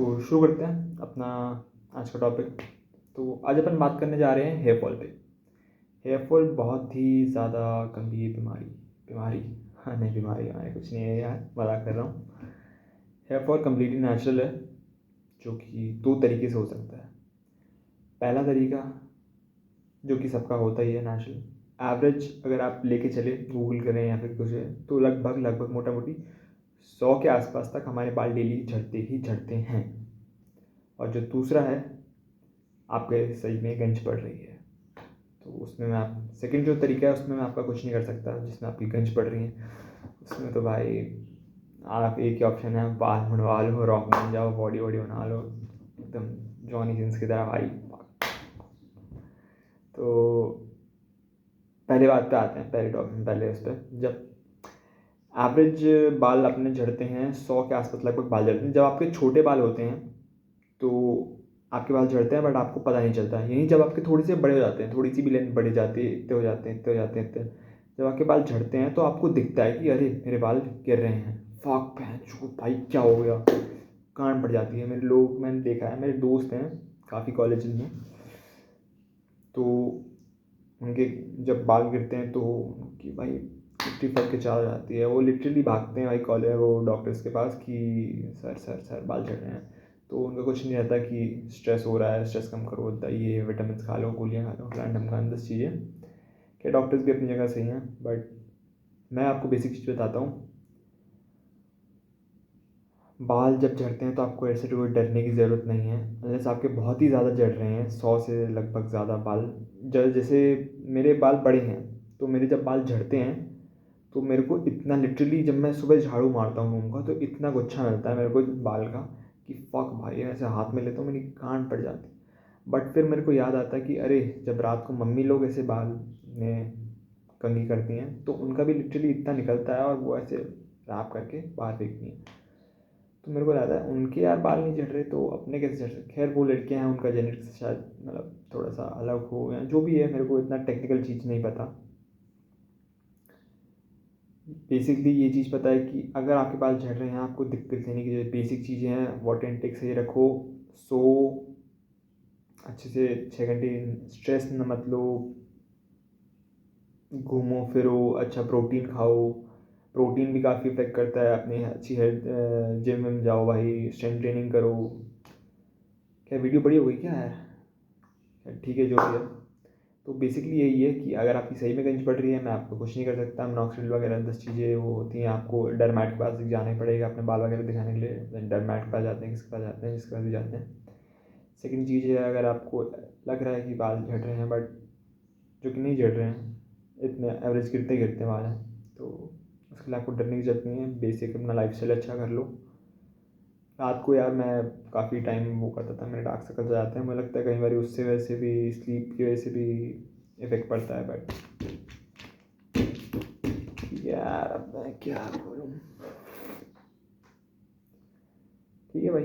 तो शुरू करते हैं अपना आज का टॉपिक। तो आज अपन बात करने जा रहे हैं हेयर फॉल पे। हेयर फॉल बहुत ही ज़्यादा गंभीर बीमारी हाँ नहीं, बीमारी हमारे कुछ नहीं है यार, मजाक कर रहा हूँ। हेयर फॉल कम्प्लीटली नेचुरल है, जो कि दो तरीके से हो सकता है। पहला तरीका जो कि सबका होता ही है, नेचुरल एवरेज अगर आप लेके चले गूगल करें या फिर कुछ है, तो लगभग मोटा मोटी 100 के आसपास तक हमारे बाल डेली झड़ते ही झड़ते हैं। और जो दूसरा है, आपके सही में गंज पड़ रही है, तो उसमें मैं आप सेकंड जो तरीका है उसमें मैं आपका कुछ नहीं कर सकता, जिसमें आपकी गंज पड़ रही है उसमें तो भाई आप एक ही ऑप्शन है, बाल मुड़वा लो, रॉक बन जाओ, बॉडी वॉडी बना लो एकदम जॉनी सिंस की तरह भाई। तो पहले बात पे आते हैं, पहले टॉपिक पहले उस पर। जब एवरेज बाल अपने झड़ते हैं 100 के आसपास लगभग बाल झड़ते हैं। जब आपके छोटे बाल होते हैं तो आपके बाल झड़ते हैं, बट आपको पता नहीं चलता है। यही जब आपके थोड़े से बड़े हो जाते हैं, थोड़ी सी भी लेंथ बढ़ी जाती है, इतने हो जाते हैं इतने हो जाते हैं इतने, जब आपके बाल झड़ते हैं तो आपको दिखता है कि अरे मेरे बाल गिर रहे हैं, फाक भैंचो भाई क्या हो गया, कान पड़ जाती है। मैंने देखा है, मेरे दोस्त हैं काफ़ी कॉलेज में, तो उनके जब बाल गिरते हैं तो उनकी भाई 55 के चाल जाती है। वो लिटरली भागते हैं भाई कॉलेज वो डॉक्टर्स के पास कि सर सर सर बाल झड़ रहे हैं। तो उनका कुछ नहीं रहता कि स्ट्रेस हो रहा है, स्ट्रेस कम करो, होता ये विटामिन खा लो, गोलियाँ खा लो, फलान ढमकान 10 चीज़ें। क्या डॉक्टर्स भी अपनी जगह सही हैं, बट मैं आपको बेसिक चीज़ बताता हूँ। बाल जब झड़ते हैं तो आपको ऐसे कोई डरने की ज़रूरत नहीं है, अनलेस आपके बहुत ही ज़्यादा झड़ रहे हैं, 100 से लगभग ज़्यादा बाल। जैसे मेरे बाल बड़े हैं, तो मेरे जब बाल झड़ते हैं तो मेरे को इतना लिटरली, जब मैं सुबह झाड़ू मारता हूँ रूम का, तो इतना गुच्छा मिलता है मेरे को बाल का कि फक भाई, ऐसे हाथ में लेता हूँ मेरी गांड पड़ जाती। बट फिर मेरे को याद आता है कि अरे जब रात को मम्मी लोग ऐसे बाल में कंघी करती हैं तो उनका भी लिटरली इतना निकलता है और वो ऐसे रैप करके बाहर फेंकती हैं। तो मेरे को लगता है उनके यार बाल नहीं झड़ रहे तो अपने कैसे झड़ सकते। खैर वो लड़कियां हैं, उनका जेनेटिक्स शायद मतलब थोड़ा सा अलग हो या जो भी है, मेरे को इतना टेक्निकल चीज़ नहीं पता। बेसिकली ये चीज़ पता है कि अगर आपके बाल झड़ रहे हैं, आपको दिक्कत लेने की जो बेसिक चीज़ें हैं, वाटर इनटेक सही रखो, सो अच्छे से 6 घंटे, स्ट्रेस न मत लो, घूमो फिरो, अच्छा प्रोटीन खाओ। प्रोटीन भी काफ़ी इफेक्ट करता है अपनी अच्छी हेल्थ। जिम में जाओ भाई, स्ट्रेंथ ट्रेनिंग करो। क्या वीडियो बड़ी हो गई क्या है? ठीक है जो भी है। तो बेसिकली यही है कि अगर आपकी सही में गंज पड़ रही है, मैं आपको कुछ नहीं कर सकता। मिनॉक्सिडिल वगैरह 10 चीज़ें वो होती हैं, आपको डरमैट के पास जाना ही पड़ेगा अपने बाल वगैरह दिखाने के लिए। डरमैट के पास जाते हैं, किसके पास जाते हैं, जिसके पास भी जाते हैं। सेकंड चीज़ है, अगर आपको लग रहा है कि बाल झड़ रहे हैं बट जो कि नहीं झड़ रहे हैं, इतने एवरेज गिरते गिरते बाल हैं, तो उसके लिए आपको डरने की जरूरत नहीं है। बेसिक अपना लाइफ स्टाइल अच्छा कर लो। रात को यार मैं काफ़ी टाइम वो करता था, मेरे डार्क सर्कल्स आ जाते हैं, मुझे लगता है कई बार उससे वैसे भी स्लीप की वजह से भी इफेक्ट पड़ता है। बट यार अब मैं क्या बोलूँ। ठीक है भाई,